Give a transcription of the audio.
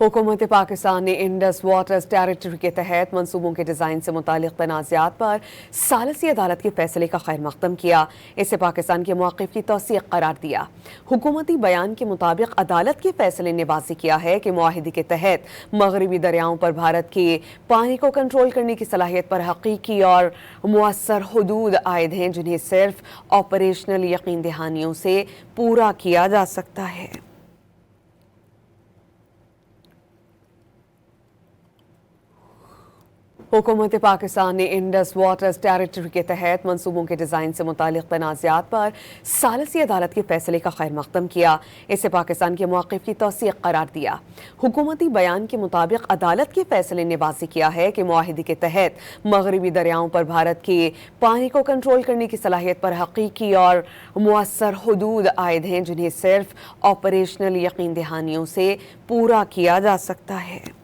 हुकूमत पाकिस्तान ने Indus waters territory के तहत मंसूबों के डिज़ाइन से मुतालिक तनाज़ात पर सालसी अदालत के फैसले का खैर मकदम किया। इसे पाकिस्तान के मौक़िफ़ की तौसीक़ करार दिया। हुकूमती बयान के मुताबिक अदालत के फैसले ने वाज़ेह किया है कि मुआहिदे के तहत मगरबी दरियाओं पर भारत के पानी को कंट्रोल करने की सलाहियत पर हकीकी और मुअस्सर हुदूद आयद हैं, जिन्हें सिर्फ ऑपरेशनल यकीन दहानियों से पूरा किया जा सकता है। हुकूमत पाकिस्तान ने इंडस वाटर्स टेरिटरी के तहत मंसूबों के डिज़ाइन से मुतालिक तनाज़ात पर सालसी अदालत के फैसले का खैर मकदम किया। इसे पाकिस्तान के मौक़िफ़ की तौसीक़ करार दिया। हुकूमती बयान के मुताबिक अदालत के फैसले ने वाज़ेह किया है कि मुआहिदे के तहत मगरबी दरियाओं पर भारत के पानी को कंट्रोल करने की सलाहियत पर हकीकी और मुअस्सर हुदूद आयद हैं, जिन्हें सिर्फ ऑपरेशनल यकीन दहानियों से पूरा किया जा सकता है।